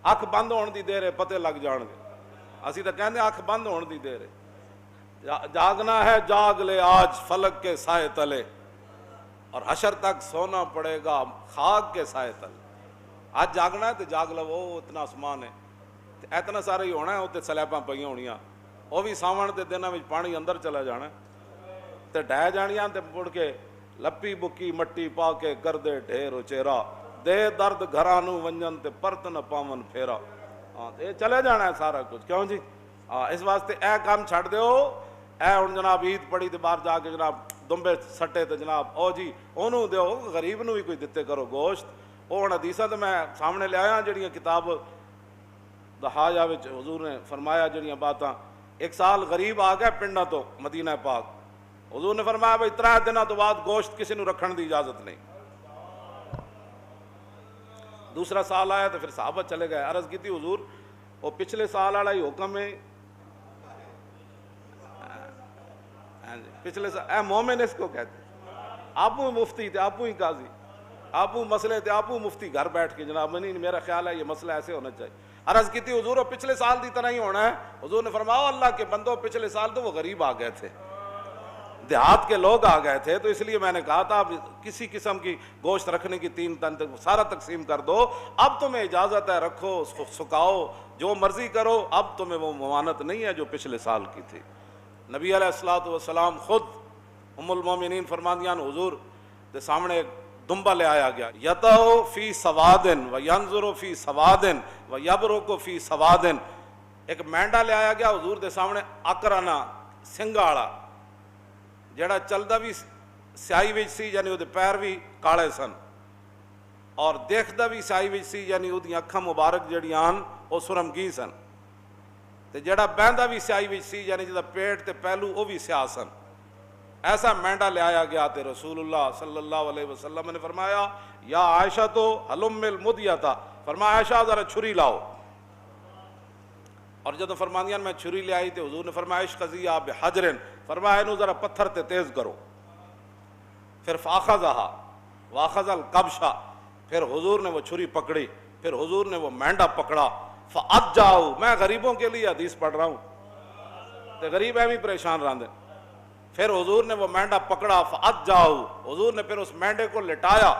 ਅੱਖ ਬੰਦ ਹੋਣ ਦੀ ਦੇਰ ਹੈ, ਪਤੇ ਲੱਗ ਜਾਣਗੇ। ਅਸੀਂ ਤਾਂ ਕਹਿੰਦੇ ਅੱਖ ਬੰਦ ਹੋਣ ਦੀ ਦੇਰ ਹੈ। जागना है जाग ले आज फलक के साए तले, और हशर तक सोना पड़ेगा खाक के साए तले। आज जागना है तो जाग लवो, इतना आसमान है, इतना सारा ही होना है। उत्ते सलैबां पईयां होणियां, वो भी सावण के दिनों में पानी अंदर चला जाना ते ढह जानियां, ते मुड़ के लप्पी बुक्की मट्टी पा के कर दे ढेर उचेरा, दे दर्द घरां नूं वंजन ते परत न पावन फेरा। हाँ, ये चले जाना है सारा कुछ, क्यों जी? हाँ, इस वास्ते ए काम छड़ दो। ए हुण जनाब ईद पड़ी तो बाहर जाके जनाब दुंबे सट्टे तो जनाब ओ जी ओनू दो, गरीब नूं भी कोई दिते करो गोश्त। वो हुण हदीसां तो मैं सामने ले आया, जिहड़ियां किताब दहाजा विच हुजूर ने फरमाया जिहड़ियां बातां। एक साल गरीब आ गया पिंडां तो मदीना पाक, हुजूर ने फरमाया भाई 3 दिनों तो बाद गोश्त किसी नूं रखण दी इजाजत नहीं। दूसरा साल आया तो फिर साहबा चले गए, अर्ज की थी हुजूर वो पिछले साल वाला ही हुक्म है, पिछले साल मोमिन इसको कहते, आपू मुफ्ती थे, आपू ही काजी, आपू मसले थे, आपू मुफ्ती घर बैठ के जनाब नहीं मेरा ख्याल है ये मसला ऐसे होना चाहिए। अर्ज की थी हुजूर वो पिछले साल की तरह ही होना है। हुजूर ने फरमाया अल्लाह के बंदो पिछले साल तो वो गरीब आ गए थे, देहात के लोग आ गए थे, तो इसलिए मैंने कहा था आप किसी किस्म की गोश्त रखने की 3 टन तक सारा तकसीम कर दो। अब तुम्हें इजाज़त है, रखो, उसको सुखाओ, जो मर्जी करो, अब तुम्हें वो मवानत नहीं है जो पिछले साल की थी। नबी अलैहिस्सलातु वस्सलाम खुद उम्मुल मोमिनीन फरमादियान हुजूर के सामने एक दुम्बा ले आया गया, यतौ फी सवादिन व यंजुरु फी सवादिन व यबरुकु फी सवादिन। एक मैंडा ले आया गया हुजूर के सामने, अकराना सिंगा वाला, ਜਿਹੜਾ चलता भी स्याही विच सी, यानी ਉਹਦੇ पैर भी काले सन, और देखता भी स्याही विच सी, यानी ਉਹਦੀਆਂ ਅੱਖਾਂ मुबारक ਜਿਹੜੀਆਂ ਹਨ ਉਹ सुरमगी सन, ਤੇ ਜਿਹੜਾ ਬਹਿੰਦਾ भी स्याही विच सी, यानी ਜਿਹਦਾ पेट ਤੇ ਪਹਿलू ਉਹ भी स्याह सन। ऐसा मेंढा ले आया गया तो रसूलुल्लाह सल्लल्लाहु अलैहि वसल्लम ने फरमाया या आयशा तो हलुम्मिल मुदियता, फरमाया आयशा जरा छुरी लाओ। और जब फरमानियान मैं छुरी ले आई तो हुजूर ने फरमाया इश्क़ज़िया बिहजरिन, फरमाया इनू जरा पत्थर ते तेज करो। फिर फ़ाख़ज़हा वाख़ज़ल कब्शा, फिर हुजूर ने वो छुरी पकड़ी, फिर हुजूर ने वो मेंढा पकड़ा। फ़अज्जाऊ, मैं गरीबों के लिए हदीस पढ़ रहा हूँ तो गरीब है भी परेशान रहते। फिर हुजूर ने वो मेंढा पकड़ा, फ़अज्जाऊ, हुजूर ने फिर उस मेंढे को लिटाया।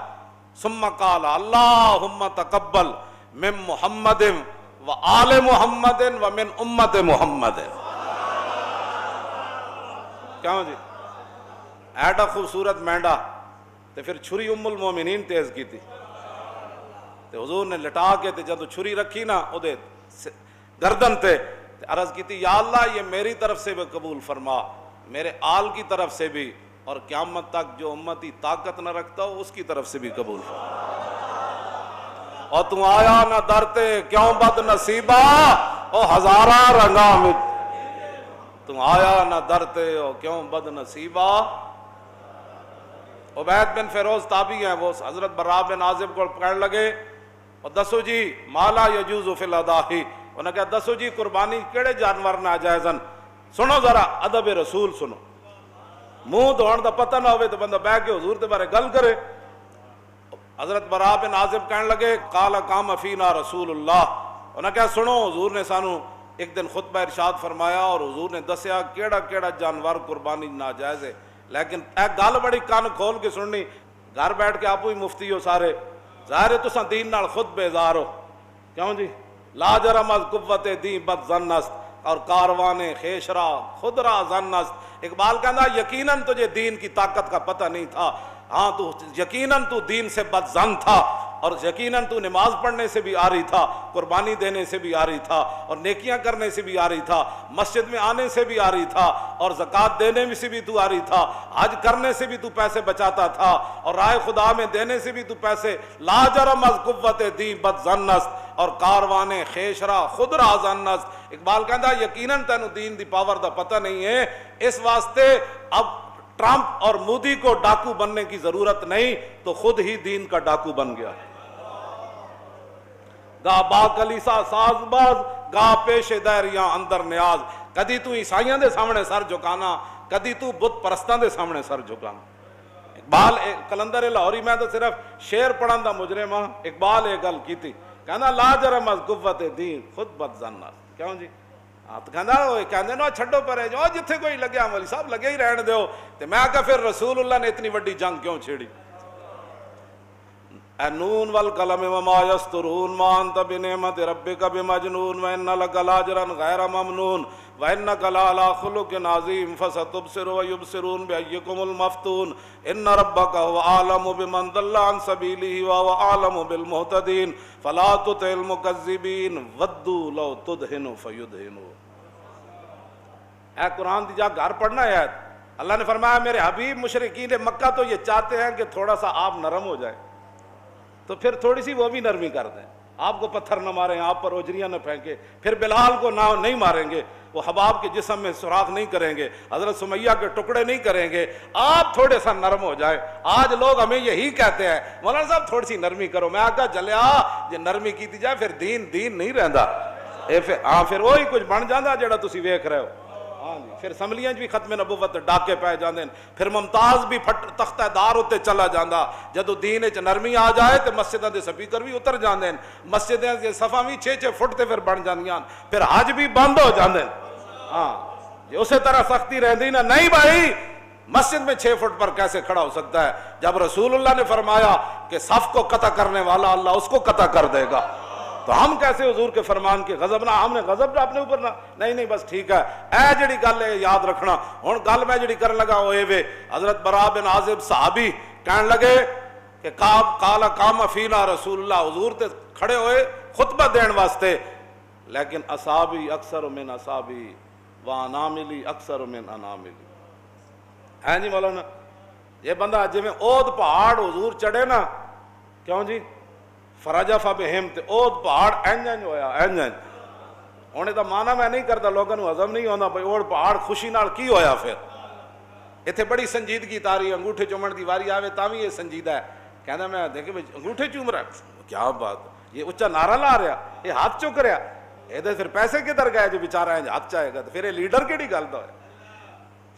सुम्मा क़ाल अल्लाहुम्मा तक़ब्बल मिन मुहम्मदिन व आले मुहम्मदिन व मिन उम्मत मुहम्मदिन। क्यों जी? ऐडा खूबसूरत मेंढा, तो फिर छुरी उम्मुल मोमिनीन तेज की थी, तो हुजूर ने लिटा के ते जब छुरी रखी ना उदे गर्दन ते अर्ज की थी या अल्लाह ये मेरी तरफ से भी कबूल फरमा, मेरे आल की तरफ से भी, और क़यामत तक जो उम्मती ताकत न रखता हो उसकी तरफ से भी कबूल फरमा। और तू आया ना दरते क्यों बद नसीबा ओ हजारा रंगा में, तू आया ना दरते ओ क्यों बद नसीबा। उबैद बिन फिरोज ताबी हैं, वो हजरत बर्रा बिन आजिब को कहने लगे और दसो जी माला यजूज़ु फिल अदाही, उन्हें कहा दसो जी कुर्बानी केड़े जानवर नाजायज़न। सुनो जरा अदब रसूल सुनो, मुंह धोण का पता ना हो तो बंदा बह के हुजूर के बारे गल करे। हजरत बरा बिन आजिब कहने लगे काला काम फीना रसूलुल्लाह, उन्हें कहा सुनो हुजूर ने सानू एक दिन खुतबा इरशाद फरमाया और हुजूर ने दसिया केड़ा केड़ा जानवर कुर्बानी नाजायज़ है। लेकिन ए गल बड़ी कान खोल के सुननी, घर बैठ के आपू ही मुफ्ती हो सारे, ज़ाहिर है तुसां दीन नाल खुद बेजार हो, क्यों जी? लाजरम अज़ कुव्वत दी बद ज़न्नस्त और कारवाने खेशरा खुदरा ज़न्नस्त। इकबाल कहना यकीनन तुझे दीन की ताकत का पता नहीं था, हाँ तू यकीनन तू दीन से बदजन था, और यकीनन तू नमाज पढ़ने से भी आ रही था, कुर्बानी देने से भी आ रही था, और नेकियां करने से भी आ रही था, मस्जिद में आने से भी आ रही था, और ज़कात देने में से भी तू आ रही था, हज करने से भी तू पैसे बचाता था, और राय खुदा में देने से भी तू पैसे। लाजरम अज़ कुव्वत दी बदजन्नस्त और कारवाने खेशरा खुदरा ज़न्नस्त। इकबाल कहता यकीनन तैनू दीन दी पावर दा पता नहीं है, इस वास्ते अब ट्रंप और मोदी को डाकू बनने की जरूरत नहीं, तो खुद ही दीन का डाकू बन गया। गा बाकलीसा साजबाज गा पेशे दैरियां अंदर न्याज, कदी तू ईसाइयां दे सामने सर झुकाना, कदी तू बुत परस्तां दे सामने सर झुकाना। इकबाल कलंदर लाहौरी, मैं तो सिर्फ शेर पढ़न दा मुजरिम हाँ, इकबाल ये गल की थी, کہنا لا جرم از قوت دین خود بد زن کیوں جی تو کہندے نا چھڈو پرے جو جتھے کوئی لگیا مولی صاحب لگے ہی رہن دیو تے میں کہا پھر رسول اللہ نے اتنی وڈی جنگ کیوں چھیڑی اے نون والقلم وما یسطرون ما انت بنعمت ربک بمجنون وان لک لاجرا غیر ممنون وانک لعلی خلق عظیم فستبصر ویبصرون بایکم المفتون ان ربک هو اعلم بمن ضل عن سبیلہ وهو اعلم بالمہتدین فلا تطع المکذبین ودوا لو تدہن فیدہنون۔ اے قرآن دی جا گھر پڑھنا ہے اللہ نے فرمایا میرے حبیب مشرکین مکہ تو یہ چاہتے ہیں کہ تھوڑا سا آپ نرم ہو جائے تو پھر تھوڑی سی وہ بھی نرمی کر دیں، آپ کو پتھر نہ ماریں، آپ پر اوجریاں نہ پھینکیں، پھر بلال کو نہیں ماریں گے، وہ حباب کے جسم میں سوراخ نہیں کریں گے، حضرت سمیہ کے ٹکڑے نہیں کریں گے، آپ تھوڑے سا نرم ہو جائیں۔ آج لوگ ہمیں یہی کہتے ہیں مولانا صاحب تھوڑی سی نرمی کرو، میں آگا چلیا جے نرمی کی جائے پھر دین نہیں رہندا، پھر وہی کچھ بن جانا جڑا تسی ویکھ رہے ہو۔ ہاں جی پھر سملیاں بھی ختم نبوت ڈاکے پائے جاندے، پھر ممتاز بھی تختہ دار ہوتے چلا جاندا، جدو دین وچ نرمی آ جائے تے مسجداں دے سپیکر بھی اتر جاندے، مسجداں دے صفاں بھی 6-6 فٹ تے پھر بن جاندیاں، پھر حج بھی بند ہو جاندے۔ ہاں جی اسی طرح سختی رہندی نا، نہیں بھائی مسجد میں 6 فٹ پر کیسے کھڑا ہو سکتا ہے؟ جب رسول اللہ نے فرمایا کہ صف کو قطع کرنے والا اللہ اس کو قطع کر دے گا، تو ہم کیسے حضور کے فرمان کے غضب نہ، ہم نے غضب اپنے اوپر نہ، نہیں بس ٹھیک ہے اے جڑی گل ہے یاد رکھنا۔ ہن گل میں جڑی کرن لگا ہوئے وے حضرت براء بن عازب صحابی کہن لگے کہ قال قام فینا رسول اللہ، حضور تے کھڑے ہوئے خطبہ دین واسطے، لیکن اصحابی اکثر من اصحابی واناملی اکثر من اناملی۔ ہے جی مولانا یہ بندہ جی میں اود پہاڑ حضور چڑھے نا، کیوں جی فرجف بہم تے اود پہاڑ اینج ہویا اینج ہونے دا مانا میں نہیں کرتا، لوگوں کو ہضم نہیں ہوتا بھائی اود پہاڑ خوشی نال کی ہویا، پھر اتنے بڑی سنجیدگی تاری انگوٹھے چومن دی واری آوے تاں بھی یہ سنجیدہ ہے، کہنا میں دیکھے انگوٹھے چوم رہا ہے، کیا بات، یہ اچھا نعرہ لا رہا، یہ ہاتھ چک رہا، یہ پھر پیسے کدھر گئے جو بیچارہ ہے ہاتھ چاہے گا، تو پھر یہ لیڈر کیڑی گل دا ہے،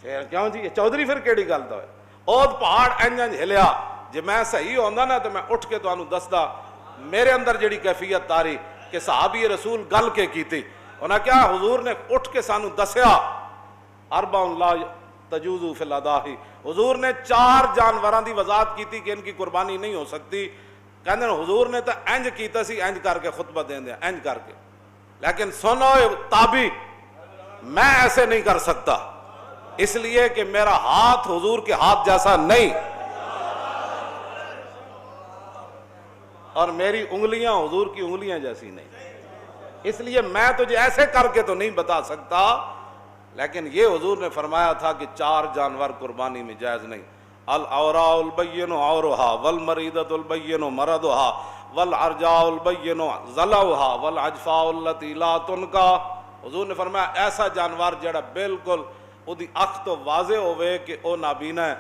پھر کیوں جی یہ چودھری پھر کیڑی گل دا ہے؟ اود پہاڑ اینج ہلیا، جے میں صحیح ہوندا نا تو میں اٹھ کے تانوں دسدا میرے اندر جڑی کیفیت تاری کہ صحابی رسول گل کے کیتی، انہاں کیا حضور نے اٹھ کے سانو دسیا اربع لا تجوز فی الاضاحی، حضور نے 4 جانوراں دی وضاحت کیتی کہ ان کی قربانی نہیں ہو سکتی، کہندے حضور نے تو انج کیتا سی انج کر کے خطبہ دین دیا انج کر کے، لیکن سنو تابی میں ایسے نہیں کر سکتا، اس لیے کہ میرا ہاتھ حضور کے ہاتھ جیسا نہیں، اور میری انگلیاں حضور کی انگلیاں جیسی نہیں، اس لیے میں تجھے ایسے کر کے تو نہیں بتا سکتا، لیکن یہ حضور نے فرمایا تھا کہ 4 جانور قربانی میں جائز نہیں، العوراء البین عورها والمریضۃ البین مرضها والعرجاء البین ضلعها والعجفاء التي لا تنکا، حضور نے فرمایا ایسا جانور جڑا بالکل اودی اکھ تو واضح ہوئے کہ او نابینا ہے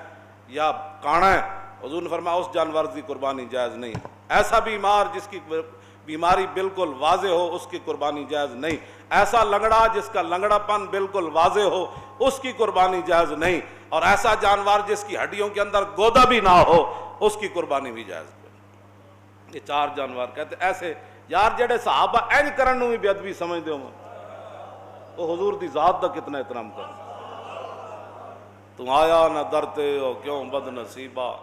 یا کانا ہے، حضور نے فرمایا اس جانور کی قربانی جائز نہیں، ایسا بیمار جس کی بیماری بالکل واضح ہو اس کی قربانی جائز نہیں، ایسا لنگڑا جس کا لنگڑا پن بالکل واضح ہو اس کی قربانی جائز نہیں، اور ایسا جانور جس کی ہڈیوں کے اندر گودا بھی نہ ہو اس کی قربانی بھی جائز نہیں۔ یہ 4 جانور کہتے ایسے یار جڑے صحابہ این کرن نو بھی بے ادبی سمجھتے ہو، وہ حضور دی ذات دا کتنا احترام کر، تم آیا نہ درتے ہو کیوں بد نصیبہ۔